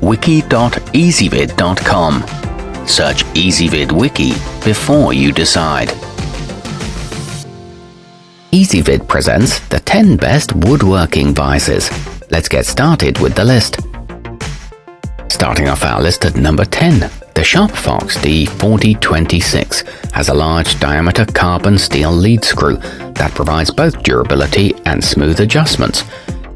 wiki.ezvid.com. Search Ezvid Wiki before you decide. Ezvid presents the 10 best woodworking vises. Let's get started with the list. Starting off our list at number 10, the Shopfox D4026 has a large diameter carbon steel lead screw that provides both durability and smooth adjustments.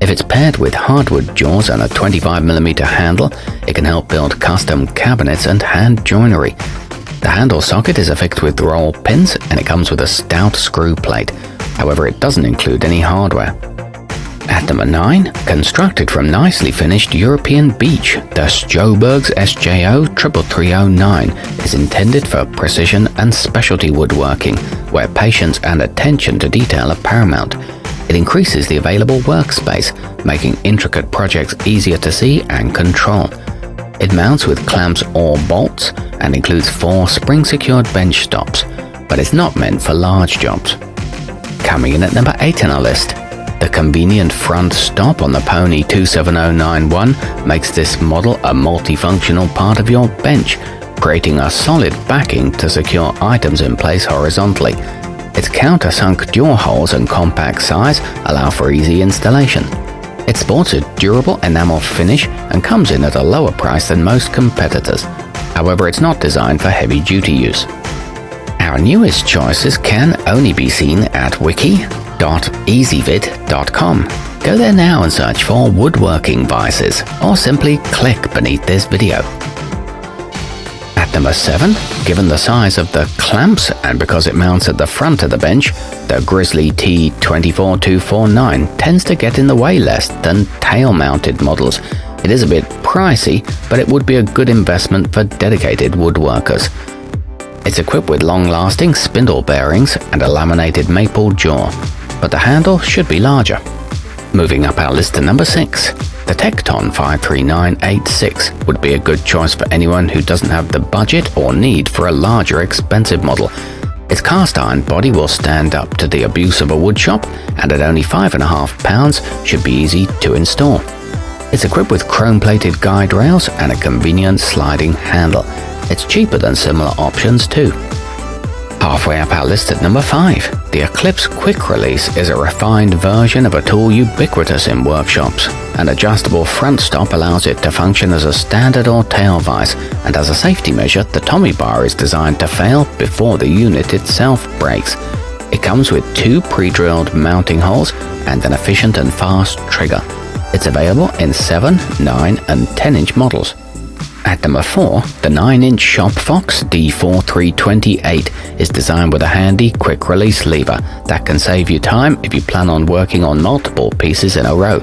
If it's paired with hardwood jaws and a 25mm handle, it can help build custom cabinets and hand joinery. The handle socket is affixed with roll pins and it comes with a stout screw plate. However, it doesn't include any hardware. At number 9, constructed from nicely finished European beech, the Sjobergs SJO33309 is intended for precision and specialty woodworking, where patience and attention to detail are paramount. It increases the available workspace, making intricate projects easier to see and control. It mounts with clamps or bolts and includes 4 spring-secured bench stops, but it's not meant for large jobs. Coming in at number 8 on our list, the convenient front stop on the Pony 27091 makes this model a multifunctional part of your bench, creating a solid backing to secure items in place horizontally. Its countersunk jaw holes and compact size allow for easy installation. It sports a durable enamel finish and comes in at a lower price than most competitors. However, it's not designed for heavy-duty use. Our newest choices can only be seen at wiki.ezvid.com. Go there now and search for Woodworking Vises, or simply click beneath this video. At number 7, given the size of the clamps and because it mounts at the front of the bench, the Grizzly T24249 tends to get in the way less than tail-mounted models. It is a bit pricey, but it would be a good investment for dedicated woodworkers. It's equipped with long-lasting spindle bearings and a laminated maple jaw, but the handle should be larger. Moving up our list to number 6, the Tekton 53986 would be a good choice for anyone who doesn't have the budget or need for a larger, expensive model. Its cast-iron body will stand up to the abuse of a woodshop, and at only £5.50 should be easy to install. It's equipped with chrome-plated guide rails and a convenient sliding handle. It's cheaper than similar options too. Halfway up our list at number 5, the Eclipse Quick Release is a refined version of a tool ubiquitous in workshops. An adjustable front stop allows it to function as a standard or tail vise, and as a safety measure, the Tommy bar is designed to fail before the unit itself breaks. It comes with 2 pre-drilled mounting holes and an efficient and fast trigger. It's available in 7, 9 and 10-inch models. At number 4, the 9-inch Shopfox D4328 is designed with a handy quick-release lever that can save you time if you plan on working on multiple pieces in a row.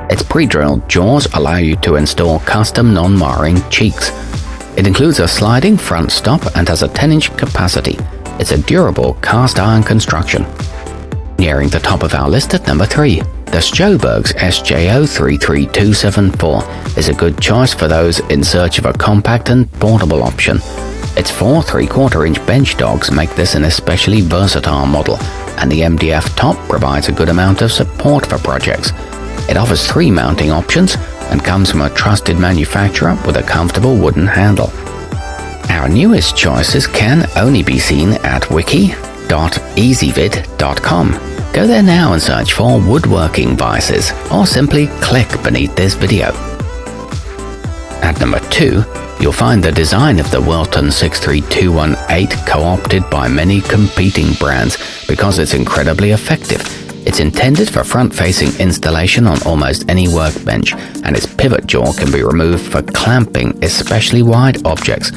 Its pre-drilled jaws allow you to install custom non-marring cheeks. It includes a sliding front stop and has a 10-inch capacity. It's a durable cast-iron construction. Nearing the top of our list at number 3, the Sjobergs SJO33274 is a good choice for those in search of a compact and portable option. Its 4 3/4-inch bench dogs make this an especially versatile model, and the MDF top provides a good amount of support for projects. It offers 3 mounting options and comes from a trusted manufacturer with a comfortable wooden handle. Our newest choices can only be seen at wiki.ezvid.com. Go there now and search for Woodworking Vises, or simply click beneath this video. At number 2, you'll find the design of the Wilton 63218 co-opted by many competing brands because it's incredibly effective. It's intended for front-facing installation on almost any workbench, and its pivot jaw can be removed for clamping especially wide objects.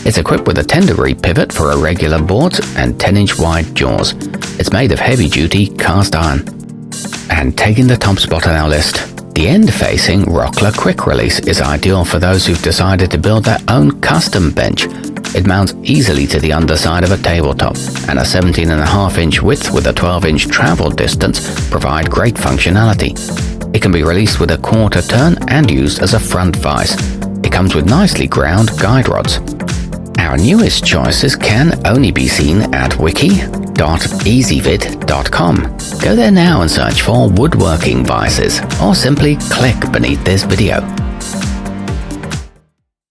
It's equipped with a 10-degree pivot for irregular boards and 10-inch wide jaws. It's made of heavy-duty cast iron. And taking the top spot on our list, the end-facing rockler quick release is ideal for those who've decided to build their own custom bench. It mounts easily to the underside of a tabletop, and a 17.5-inch width with a 12-inch travel distance provide great functionality. It can be released with a quarter turn and used as a front vise. It comes with nicely ground guide rods. Our newest choices can only be seen at wiki.ezvid.com. Go there now and search for Woodworking Vises, or simply click beneath this video.